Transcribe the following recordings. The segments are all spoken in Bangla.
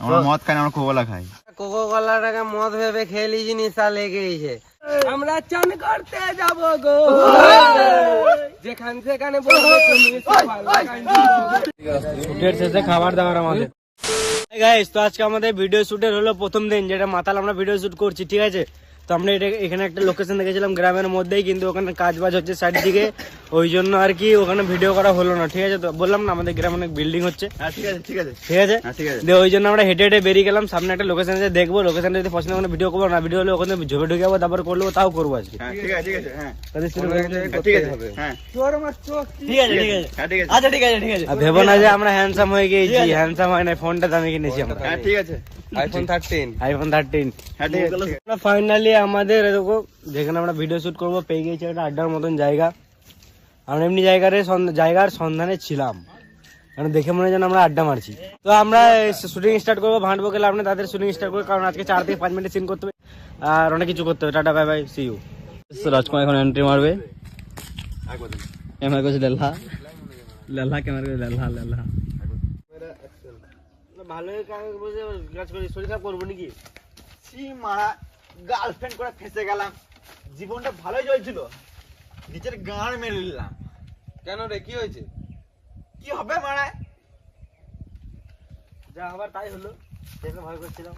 আমরা মদ খাই না, আমরা কোকা খাই। কোকা কোলাটাকে মদ ভেবে খেলি জিনিসটা লেগেছে। আমরা চান করতে যাব গো, যেখান সেখানে বলবে তুমি শুটের শেষে খাবার দাবার আমাদের। গাইস, তো আজকে আমাদের ভিডিও শুটের হলো প্রথম দিন, যেটা মাতাল আমরা ভিডিও শুট করছি, ঠিক আছে। তো আমরা এখানে একটা লোকেশন দেখেছিলাম গ্রামের মধ্যেই, কিন্তু ওখানে কাজ বাজ হচ্ছে সাইড দিকে, ওই জন্য আর কি ওখানে ভিডিও করা হলো না, ঠিক আছে। তো বললাম না আমাদের গ্রামে অনেক বিল্ডিং হচ্ছে, ঠিক আছে ওই জন্য আমরা হেঁটে হেঁটে বেরিয়ে গেলাম। সামনে একটা লোকেশন আছে, দেখবো লোকেশন যদি পছন্দ করে ভিডিও করবো, না ভিডিও হলে ওখানে ঝোপে ঢুকে যাবো, তারপর করবো, তাও করবো আজকে। ভেবো না যে আমরা হ্যান্ডসাম হয়ে গিয়েছি, হ্যান্ডসাম হয় না, ফোনটা দামি কিনেছি আমরা, ঠিক আছে, আইফোন 13। ফাইনালি আমাদের এরকম যেখানে আমরা ভিডিও শুট করবো পেয়ে গেছি একটা আড্ডার মতন জায়গা। আমরা এমনি জায়গার সন্ধানে ছিলাম, কারণ দেখে মনে হয় যেন আমরা আড্ডা মারছি। তো আমরা শুটিং স্টার্ট করবো, ভাঁটবো গেলে আপনি তাদের শুটিং স্টার্ট করবো, কারণ আজকে 4 থেকে 5 মিনিট সিন করতে হবে আর অনেক কিছু করতে হবে। Tata, bye bye, see you. Rajkumar এখন এন্ট্রি মারবে, ক্যামেরা করছে লেল্লা ক্যামেরা করছে লেল্লা ভালোই কাজ করি, শরীর খারাপ করবো নাকি? গার্লফ্রেন্ড করে ফেসে গেলাম, জীবনটা ভালোই চলছিল, নিচের গাঁড় মেরে নিলাম। কেন রে, কি হয়েছে? কি হবে মারায়, যা আবার তাই হলো, দেখে ভয় করছিলাম।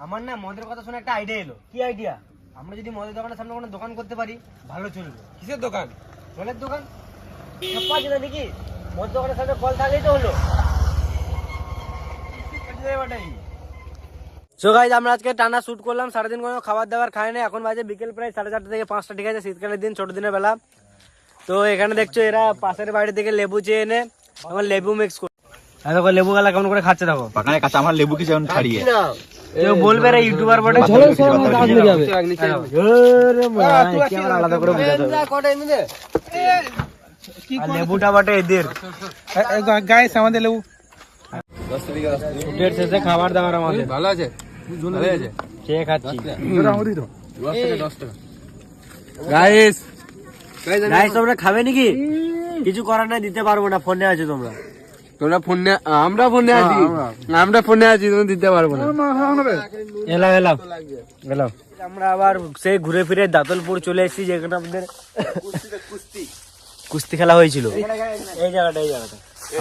আমার না মদের কথা শুনে একটা আইডিয়া এলো। কি আইডিয়া? আমরা যদি মদের দোকানের সামনে কোনো দোকান করতে পারি, ভালো চলবে। কিসের দোকান? জলের দোকান। নাকি মদের দোকানের সামনে কল থাকলেই তো হলো। সো গাইস, আমরা আজকে টানা শুট করলাম, সারাদিন কোনো খাবার দাবার খাই না। এখন বাজে বিকেল প্রায় 4:30 থেকে 5টা, ঠিক আছে, শীতকালের দিন, ছোট দিনের বেলা। তো এখানে দেখছো এরা পাশের বাড়ি থেকে লেবু চেয়ে এনে আমার লেবু মিক্স করে, দেখো লেবু গালা কেমন করে খাচ্ছে, দেখো বাগানে কাঁচা আমার লেবু কি যেমন ছাড়িয়ে কেউ বলবে রে ইউটিউবার বটে, আলাদা করে লেবুটা বটে এদের। গাইস, আমাদের লেবু শুটের শেষে খাবার দাবার আমাদের ভালো আছে, খেয়ে খাচ্ছি। গাইস তোমরা খাবে নাকি? কিছু করার নাই, দিতে পারবো না, ফোনে আছে তোমরা ফোনে, আমরা ফোনে আছি, তুমি দিতে পারবো না। এলাম আমরা আবার সেই ঘুরে ফিরে দাতলপুর চলে এসেছি, যেখানে আমাদের কুস্তি খেলা হয়েছিল। এই জায়গাটা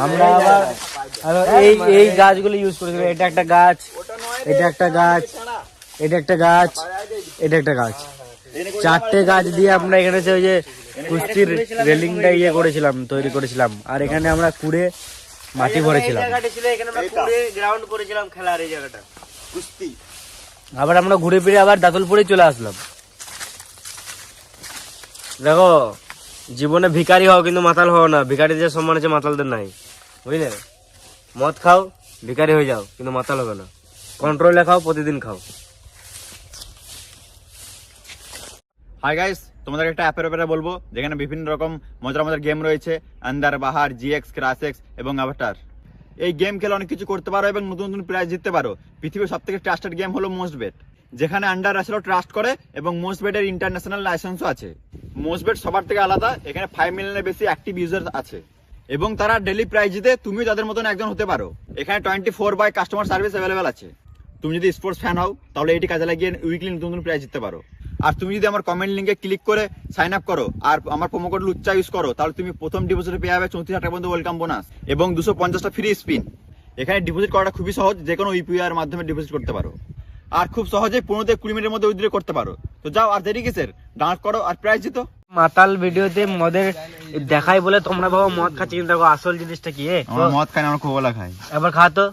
আমরা আবার এই গাছগুলো ইউজ করেছিল। এটা একটা গাছ, এটা একটা গাছ, এটা একটা গাছ, এটা একটা গাছ, 4টে গাছ দিয়ে আমরা এখানে ওই যে কুস্তির রেলিংটা করেছিলাম, তৈরি করেছিলাম। আর এখানে আমরা কুড়ে মাটি ভরেছিলাম, গ্রাউন্ড করেছিলাম খেলার এই জায়গাটা কুস্তি। আবার আমরা ঘুরে ফিরে আবার দাতলপুরে চলে আসলাম। দেখো, জীবনে ভিখারি হও কিন্তু মাতাল হও না। ভিখারিদের সম্মান আছে, মাতালদের নাই, বুঝলে? মদ খাও, ভিখারি হয়ে যাও, কিন্তু মাতাল হবে না। কন্ট্রোলে খাও, প্রতিদিন খাও। হাই গাইস, তোমাদের একটা অ্যাপের ব্যাপারে বলবো, যেখানে বিভিন্ন রকম মজার গেম রয়েছে, আন্দার, বাহার, জিএক্স, ক্রাসেক্স এবং অ্যাভাটার। এই গেম খেলে অনেক কিছু করতে পারো এবং নতুন নতুন প্রাইজ জিততে পারো। পৃথিবীর সব থেকে ট্রাস্টেড গেম হলো মোস্টবেট, যেখানে আন্ডার রাসেলও ট্রাস্ট করে এবং মোস্টবেটের ইন্টারন্যাশনাল লাইসেন্সও আছে। মোস্টবেট সবার থেকে আলাদা, এখানে 5 মিলিয়নের বেশি অ্যাক্টিভ ইউজার আছে এবং তারা ডেলি প্রাইজ জিতে, তুমিও তাদের মতন একজন হতে পারো। এখানে 24/7 কাস্টমার সার্ভিস অ্যাভেলেবেল আছে। তুমি যদি স্পোর্টস ফ্যান হও, তাহলে এটি কাজে লাগিয়ে উইকলি নতুন নতুন প্রাইজ জিততে পারো। আর তুমি যদি আমার কমেন্ট লিঙ্কে ক্লিক করে সাইন আপ করো আর আমার প্রোমো কোড লুচ্চা ইউজ করো, তাহলে তুমি প্রথম ডিপোজিটে পেয়ে যাবে 34,000 টাকা পর্যন্ত ওয়েলকাম বোনাস এবং 250টা ফ্রি স্পিন। এখানে ডিপোজিট করাটা খুবই সহজ, যে কোনো ইউপিআই এর মাধ্যমে ডিপোজিট করতে পারো আর খুব সহজেই 15 থেকে 20 মিনিটের মধ্যে উইথড্র করতে পারো। তো যাও, আর দেরি কিসের, ডাউনলোড করো আর প্রাইজ জিতো। মাতাল ভিডিওতে মদের দেখাই বলে তোমরা বাবা মদ খাচ্ছি, কিন্তু দেখো আসল জিনিসটা কি। আমরা মদ খাই না, আমরা কোকা খাই। এবার খা তো,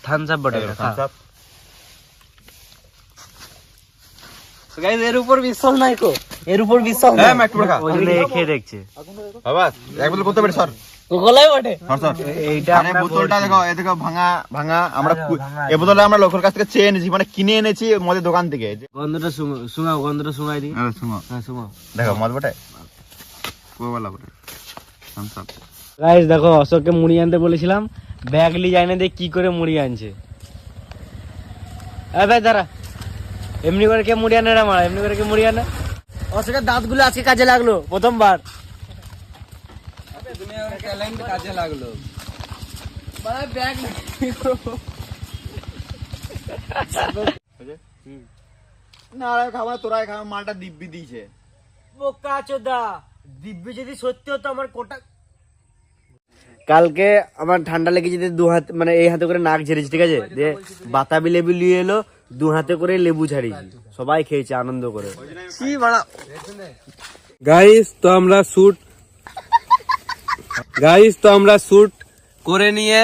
থামস আপ বটে, থামস আপ। গাইস, এর উপর বিশ্বাস নাই কো, এর উপর বিশ্বাস নাই। হ্যাঁ, একটু খা, ওই জন্য খেয়ে দেখছে বাবা। এক বোতল করতে পারি স্যার, কোকলাই বটে স্যার। এইটা মানে বোতলটা দেখো, এই দেখো ভাঙা। আমরা এই বোতলটা আমরা লোকের কাছ থেকে চেয়ে এনেছি, মানে কিনে এনেছি মদের দোকান থেকে। গন্ধটা শুঙাও, গন্ধটা শুঙাই দি। হ্যাঁ, শুঙাও। দেখো মদ বটে, কোলা বটে, থামস আপ। গাইস দেখো, অশোককে মুড়ি আনতে বলেছিলাম, ব্যাগ লি যায় না, দেখ কি করে মুড়ি আনছে। এ ভাই দাঁড়া, এমনি করে কে মুড়ি আনে রে মারা, এমনি করে কে মুড়ি আনে? অশোকের দাঁতগুলো আজকে কাজে লাগলো প্রথমবার। কাজে লাগলো ব্যাগ না আর খাবো না, তোরাই খাবো, মালটা দিব্যি দিয়েছে। বোকা চোদা, দিব্যি যদি সত্যি হতো আমার কোটা। কালকে আমার ঠান্ডা লেগেছে, দু হাত মানে এই হাতে করে নাক ঝেড়েছি, ঠিক আছে, দিয়ে বাতাবি লেবু নিয়ে এলো, দু হাতে করে লেবু ছাড়িয়েছি, সবাই খেয়েছে আনন্দ করে। গাইস তো আমরা শুট করে নিয়ে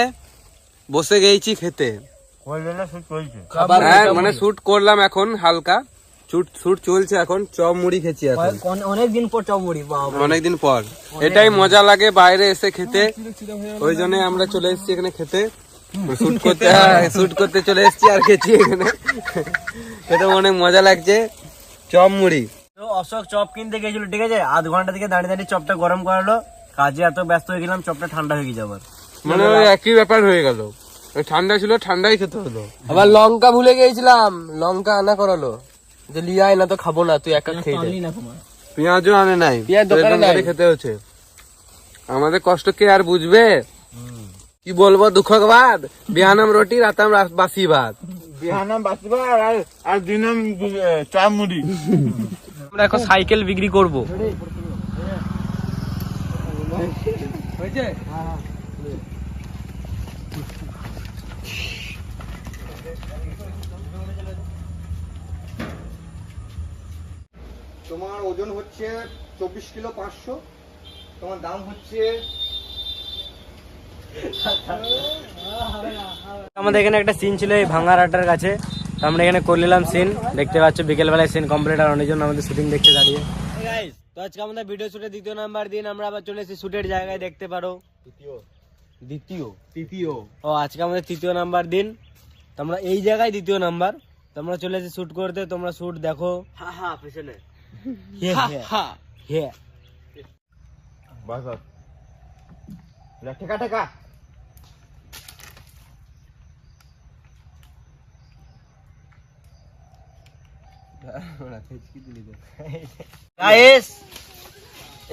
বসে গেছি খেতে। হ্যাঁ, মানে শুট করলাম এখন হালকা, শুট চলছে এখন। চপ মুড়ি খেয়েছি এখন, অনেকদিন পর চপ মুড়ি, অনেকদিন পর। এটাই মজা লাগে বাইরে এসে খেতে, ওই জন্য আমরা চলে এসেছি এখানে খেতে। শুট করতে চলে এসেছি আর খেয়েছি এখানে। এটা অনেক মজা লাগছে, চপ মুড়ি। তো অশোক চপ কিনতে গেছিল, ঠিক আছে, আধ ঘন্টা থেকে দাঁড়িয়ে দাঁড়িয়ে চপটা গরম করালো, কাজে এত ব্যস্ত হয়ে গেলাম চপটা ঠান্ডা হয়ে গেছে আবার। মানে ওই একই ব্যাপার হয়ে গেল, ওই ঠান্ডা ছিল ঠান্ডাই খেতে হলো। আবার লঙ্কা ভুলে গেছিলাম, লঙ্কা আনা করালো যে লিয়াই না তো খাবো না, তুই একা খেয়ে যা। পেঁয়াজও আনে নাই, পেঁয়াজ খেতে হচ্ছে। আমাদের কষ্ট কে আর বুঝবে, কি বলবো, দুঃখক বাদ। বিহানাম রুটি, রাতাম বাসি ভাত, বিহানাম বাসি ভাত আর দিনাম চপ মুড়ি। আমরা এখন সাইকেল বিক্রি করব। তোমার ওজন হচ্ছে 24 কিলো 500, তোমার দাম হচ্ছে। আমাদের এখানে একটা সিন ছিল এই ভাঙারাটার কাছে, তো আমরা এখানে করে নিলাম সিন। দেখতে পাচ্ছ বিকেল বেলায় সিন কমপ্লিট, আর অনেকজন আমাদের শুটিং দেখতে দাঁড়িয়ে। তো আজকে আমাদের ভিডিও শুটের দ্বিতীয় নাম্বার দিন, আমরা আবার চলে এসেছি শুটের জায়গায়, দেখতে পারো। তৃতীয় ও আজকে আমাদের তৃতীয় নাম্বার দিন, তোমরা এই জায়গায় দ্বিতীয় নাম্বার, তোমরা চলে এসে শুট করতে। তোমরা শুট দেখো। পেছনে বাস ঠেকা ঠেকা। গাইস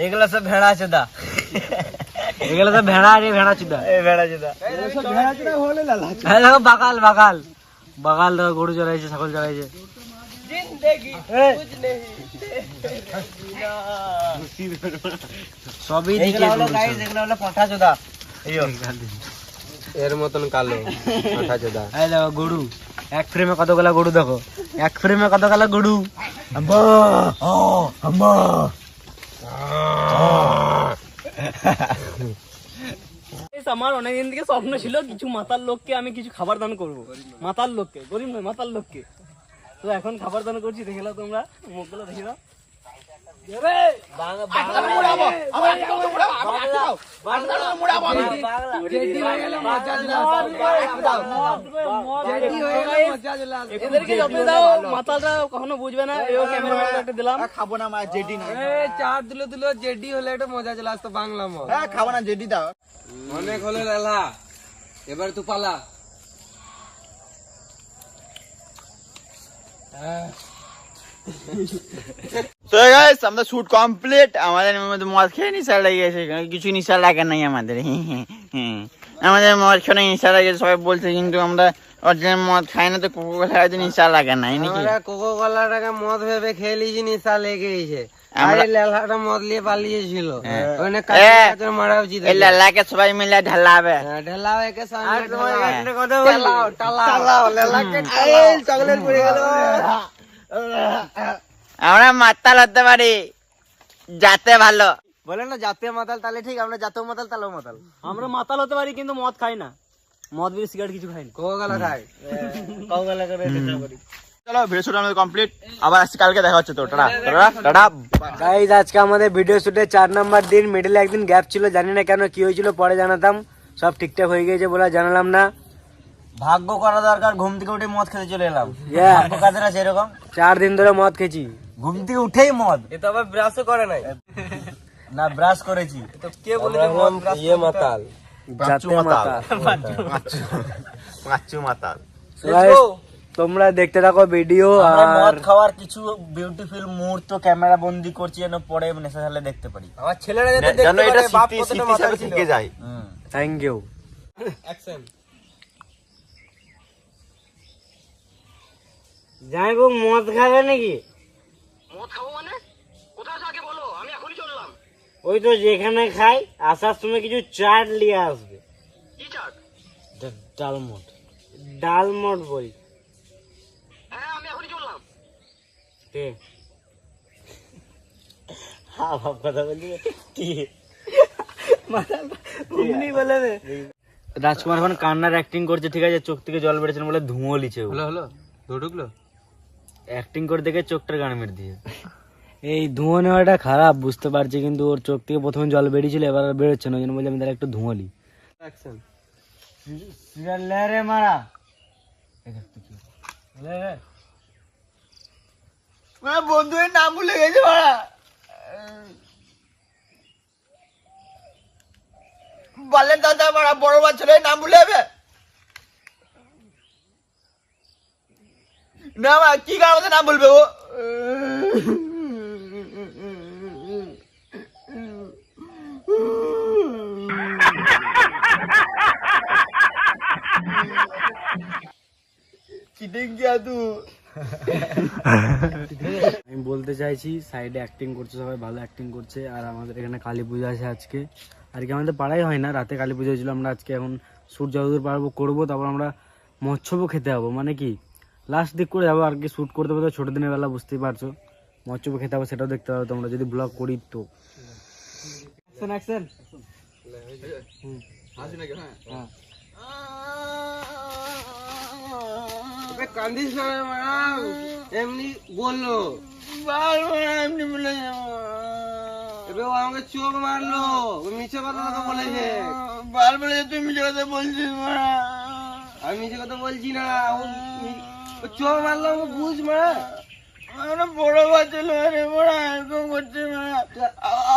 এগুলা সব ভেড়া চোদা, এগুলা সব ভেড়া রে, ভেড়া চোদা, এই ভেড়া চোদা, ভেড়া চোদা হলে লালা। হ্যাঁ দেখো বাগাল বাগাল বাগাল, দেখো গরু চড়াইছে, ছাগল চড়াইছে। জিন্দেগি কুছ নেহি সবই দিকে হলো গাইস, এগুলা হলো পাঠা চোদা। এর মতন কালো পাঠা চোদা। এই দেখো গরু, এক ফ্রেমে কতগুলা গরু, দেখো এক ফ্রেমে কতগুলা গরু। আম্মা ও আম্মা, আমার অনেকদিন থেকে স্বপ্ন ছিল কিছু মাতাল লোককে আমি কিছু খাবার দান করবো, মাতাল লোককে, গরিব নয় মাতাল লোককে। তো এখন খাবার দান করছি, দেখে নাও তোমরা, মুখগুলো দেখে নাও। মাতালরা কখনো বুঝবে না, দিলাম খাবো না মা, জেডি না, চার দিল জেডি হলে একটা মজা চলে আসতো বাংলা মত। খাবো না, জেডি দাও। অনেক হলো লালা, এবার তুই পালা। তো গাইস আমাদের শুট কমপ্লিট। আমাদের মধ্যে মদ খেয়ে নিশা লেগে গেছে, কিছু নিশা লাগে নাই আমাদের। আমাদের মদ খেয়ে নিশা লাগে সবাই বলছে, কিন্তু আমরা অরিজিনাল মদ খাই না, তো কোকো কোলা খাইতে নিশা লাগে নাই নাকি। আমরা কোকো কোলাটাকে মদ ভেবে খেয়ে লিয়েছি, নিশা লেগে গেছে। আরে লেলাটা মদ নিয়ে পালিয়েছিল, ওখানে কাছে মারা উচিত। এই লেলাকে সবাই মিলে ঢালাবে, ঢেলাও একে সামনে আর তোমার ঢেলাও। একটা কথা বলি, টালাও লেলাকে টালাও। চকলেট পড়ে গেল। আমরা মাতাল হতে পারি, যাতে ভালো বলে না জাতে মাতাল তালে ঠিক, আমরা জাতেও মাতাল তালেও মাতাল। আমরা মাতাল হতে পারি কিন্তু মদ খাই না, মদ বিড়ি সিগারেট কিছু খাই না, কোকো কোলা খাই। কোকো কোলা করে চেষ্টা করি। চলো ভিডিও শুট আমাদের কমপ্লিট, আবার আসছি কালকে, দেখা হচ্ছে। তো টাটা টাটা টাটা। গাইস আজকে আমাদের ভিডিও শুটে 4 নাম্বার দিন, মিডলে একদিন গ্যাপ ছিল, জানি না কেন কি হয়েছিল, পরে জানাতাম। সব ঠিকঠাক হয়ে গেছে বলে জানালাম না। ভাগ্য করা দরকার, ঘুম থেকে উঠে মদ খেতে চলে এলাম। ভাগ্য কাদের আছে এরকম, 4 দিন ধরে মদ খেয়েছি, ঘুম থেকে উঠেই মদ। এ তো আবার ব্রাশও করে নাই না ব্রাশ করেছি, তো কে বলেছে মদ ব্রাশ ইয়ে মাতাল, বাচ্চু মাতাল, বাচ্চু মাতাল। তোমরা দেখতে থাকো ভিডিও, আর মদ খাওয়ার কিছু বিউটিফুল মুহূর্ত ক্যামেরা বন্দি করছি, যেন পরে নেশা হলে দেখতে পারি। আমার ছেলেরা যাতে যেন দেখতে এটা পারে বাপ স্মৃতি কতটা মাতাল হিসেবে ছিল। থেকে যায়। Thank you. অ্যাকশন। যাই বউ মদ খাবে নাকি? মদ খাবো মানে? কোথায় আছে আগে বলো, আমি এখনই চললাম। ওই তো যেখানে খাই, আসার সময় কিছু চাট নিয়ে আসবে। কি চাট? ডালমট। ডালমট বই। হ্যাঁ আমি এখনই চললাম। হ্যাঁ বাপ কথা বলছি কি বলে রাজকুমার এখন কান্নার অ্যাক্টিং করছে, ঠিক আছে, চোখ থেকে জল বেড়েছে বলে ধুঁয়ো লিছে। হলো হলো ঢুকলো অ্যাক্টিং করে দেখে চোখটার গান মেরে দিয়ে। এই ধুঁয়ো নেওয়াটা খারাপ বুঝতে পারছি, কিন্তু ওর চোখ থেকে প্রথমে জল বেরিয়েছিল, এবার আর বেরোচ্ছে না, ওই জন্য বলছি আমি তাহলে একটু ধুঁয়ো লি। অ্যাকশন। রে মারা বন্ধুদের নাম ভুলে গেছে মারা। বলেন দাদা মারা, বড় বাচ্চাদের নাম ভুলে যাবে না? মা কি গান আমাদের নাম বলবে ও? চিটিং কিয়া তু? আমি বলতে চাইছি সাইডে অ্যাক্টিং করছে, সবাই ভালো অ্যাক্টিং করছে। আর আমাদের এখানে কালী পুজো আছে আজকে, আর কি আমাদের পাড়াই হয় না, রাতে কালী পুজো হয়েছিল। আমরা আজকে এখন শ্যুট যতদূর পারবো করবো, তারপর আমরা মৎস্যভোগ খেতে যাবো, মানে কি লাস্ট দিক করে যাবো আর কি। শ্যুট করতে পারবো ছোটো দিনের বেলা, বুঝতেই পারছো, মৎস্যভোগ খেতে যাবো, সেটাও দেখতে পাবো তোমরা যদি ব্লগ করি তো। কান্দিস না রে মারা, এমনি বললো এমনি বলে এবার ও আমাকে চোখ মারলো, ও মিছে কথা তো বলেছে। বাল বলে তুই মিছে কথা বলছিস মারা। আমি মিছে কথা বলছি না, ও চোখ মারলো আমাকে, বুঝ মারা। আমরা বড় বাচ্চা রে মারা, এরকম করছে মারা।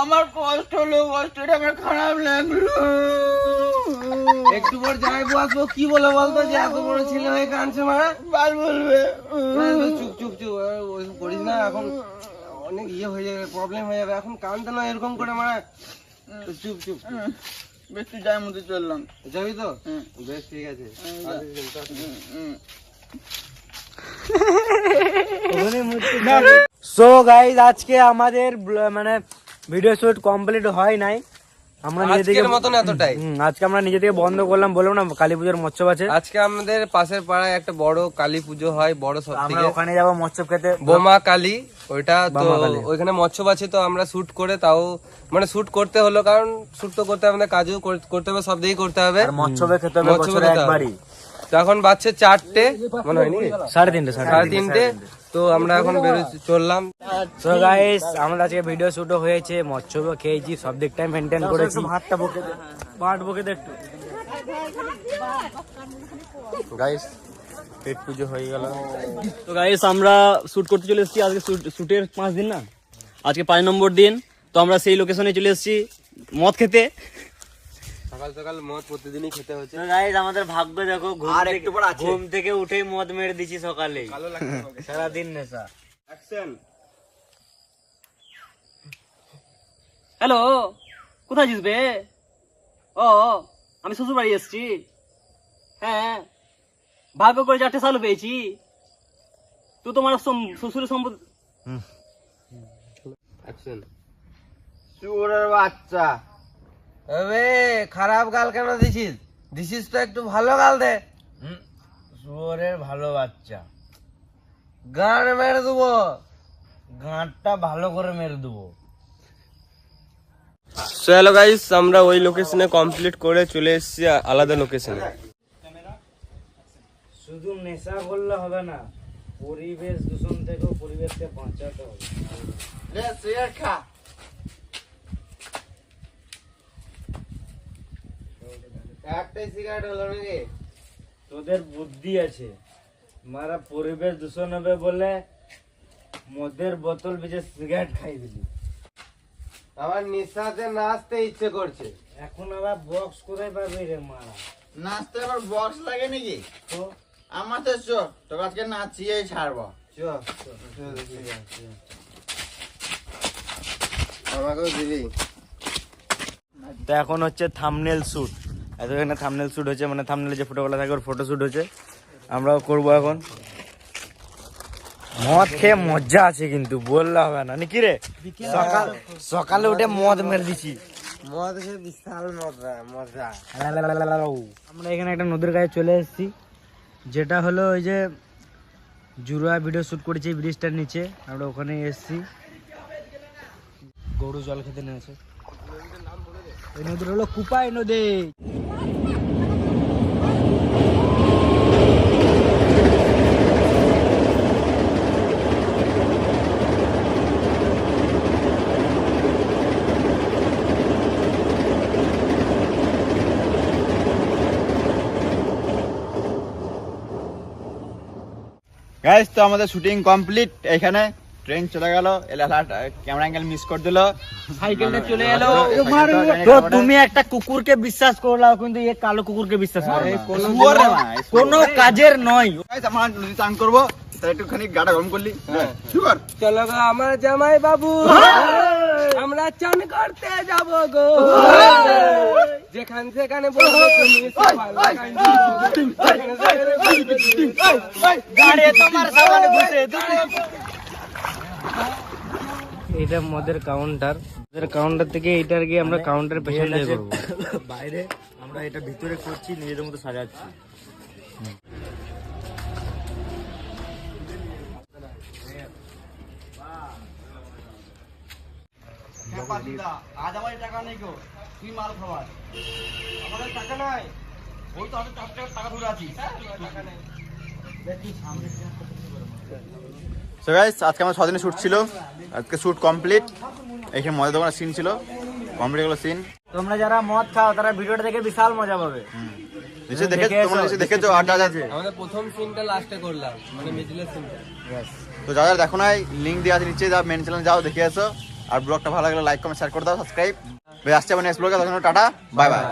আমার কষ্ট হলো, কষ্টটা আমার খারাপ লাগলো। একটু পর যাইবো আসবো, কি বলে বলতো যে এত বড় ছেলে হয়ে কাঁদছে মারা। বাল বলবে চুপ চুপ চুপ, ওইসব করিস না, এখন অনেক ইয়ে হয়ে যাবে, প্রবলেম হয়ে যাবে, এখন কানতে না এরকম করে মারা। চুপ চুপ, বেশ তুই যাই মতো চললাম। যাবি তো? বেশ ঠিক আছে। সো গাইজ আজকে আমাদের মানে ভিডিও শুট কমপ্লিট হয় নাই, আমরা নিজে থেকে আজকের মতন এতটাই। আজকে আমরা নিজে থেকে বন্ধ করলাম, বললাম না কালী পুজোর মৎস্য আছে, আজকে আমাদের পাশের পাড়ায় একটা বড় কালী পুজো হয়, বড় সব আমরা থেকে ওখানে যাবো মৎস্য খেতে। বোমা কালী ওইটা তো, বোমা কালী। ওইখানে মৎস্য আছে, তো আমরা শুট করে, তাও মানে শুট করতে হলো, কারণ শুট তো করতে হবে, আমাদের কাজও করতে হবে, সব দিকেই করতে হবে। আর মৎস্যবে খেতে হবে মৎস্যবে বছরে খেতে হবে। একবারই। তো এখন বাজছে 4টে, মনে হয় নাকি 3:30। তো আমরা এখন চললাম। সো গাইস আমরা আজকে ভিডিও শুটও হয়েছে, মৎস্যব খেয়েছি, সব দিকটাই মেনটেন করেছি। ভাতটা বকে দে, ভাত বকে দে একটু। গাইস পেট পুজো হয়ে গেল। তো গাইস আমরা শুট করতে চলে এসেছি, আজকে শুটের 5 দিন না, আজকে 5 নম্বর দিন। তো আমরা সেই লোকেশনে চলে এসেছি মদ খেতে। সকাল সকাল মদ প্রতিদিনই খেতে হচ্ছে। তো গাইস আমাদের ভাগ্য দেখো, আর একটু পর আছে। ঘুম থেকে উঠেই মদ মেরে দিছি সকালে, সারাদিন নেশা। হ্যালো, কোথায় আছিস বে? ও আমি শ্বশুর বাড়ি এসেছি। হ্যাঁ ভাগ্য করে 4টে সাল পেয়েছি। তুই তোমার শ্বশুরের সম্পদ চোরের বাচ্চা, আবে খারাপ গাল কেন দিছিস? দিছিস তো একটু ভালো গাল দে। শুয়োরের ভালো বাচ্চা, গান মেরে দেবো, গাঁটটা ভালো করে মেরে দেবো। সো হ্যালো গাইস, আমরা ওই লোকেশনে কমপ্লিট করে চলে এসেছি আলাদা লোকেশনে। শুধু নেশা করলে হবে না, পরিবেশ দূষণ থেকেও পরিবেশকে বাঁচাতে হবে। লে সিগারেট খা। একটাই সিগারেট হলো নাকি? তোদের বুদ্ধি আছে, মারা পরিবেশ দূষণ হবে বলে মদের বোতল বেজে সিগারেট খাই দিলি। আমার নিঃশ্বাসে নাচতে ইচ্ছে করছে। এখন আবার বক্স কোথায় পাবি রে মারা? নাচতে আবার বক্স লাগে নাকি? তো আমার তো চো, তোকে আজকে নাচিয়েই ছাড়বো। আমাকেও দিবি? তো এখন হচ্ছে থাম্বনেল শুট, এখানে থাম্বনেল শুট হচ্ছে, মানে থাম্বনেলে যে ফটোগুলো থাকে ওর ফটো শুট হচ্ছে, আমরাও করবো এখন। মদ খেয়ে মজা আছে কিন্তু বললে হবে না নাকি রে? সকালে উঠে মদ মেরে দিছি। মদ খেয়ে বিশাল মজা মজা। আমরা এখানে একটা নদীর গায়ে চলে এসেছি, যেটা হলো ওই যে জুড়া ভিডিও শুট করেছি ব্রিজটার নিচে, আমরা ওখানে এসেছি। গরু জল খেতে নেমেছে। এই নদীর হলো কুপাই নদী। গাইস তো আমাদের শুটিং কমপ্লিট। এখানে ট্রেন চলে গেল, ক্যামেরা অ্যাঙ্গেল মিস করে দিল, সাইকেলটা চলে এলো। তো তুমি একটা কুকুরকে বিশ্বাস করলাও, কিন্তু এই কালো কুকুরকে বিশ্বাস করো না। কোনো কাজের নয়। গাইস আমরা নদী চান করবো, তাই একটুখানি গাটা গরম করলি। শুকর চলো গো আমার জামাই বাবু, আমরা চান করতে যাব গো, যেখান সেখানে বলবো তুমি এটা মদের কাউন্টার, থেকে এইটার গিয়ে আমরা কাউন্টারের পেছনে করবো। বাইরে আমরা এটা ভিতরে করছি, নিজেদের মতো সাজাচ্ছি। আজ আমার টাকা নেই গো, তুই মাল খাবার। আমাদের টাকা নাই, ওই তো আমাদের টাকা ধরে আছিস। টাকা নেই। সো গাইস আজকে আমার 6 দিনের শুট ছিল, আজকে শুট কমপ্লিট। এখানে মজার দোকানের সিন ছিল, কমপ্লিট হলো সিন। তোমরা যারা মদ খাও তারা ভিডিওটা দেখে বিশাল মজা পাবে। নিশ্চয়ই তোমরা নিশ্চয়ই দেখেছো। আর আমাদের প্রথম সিনটা লাস্টে করলাম, মানে মিডিলের সিনটা। তো যারা দেখো নাই, লিঙ্ক দেওয়া আছে নিচে, মেন চ্যানেল যাও দেখে আসো। আর ব্লগটা ভালো লাগলে লাইক কমেন্ট শেয়ার করে দাও, সাবস্ক্রাইব। আসছে মানে নেক্সট ব্লগে, তখন টাটা, বাই বাই।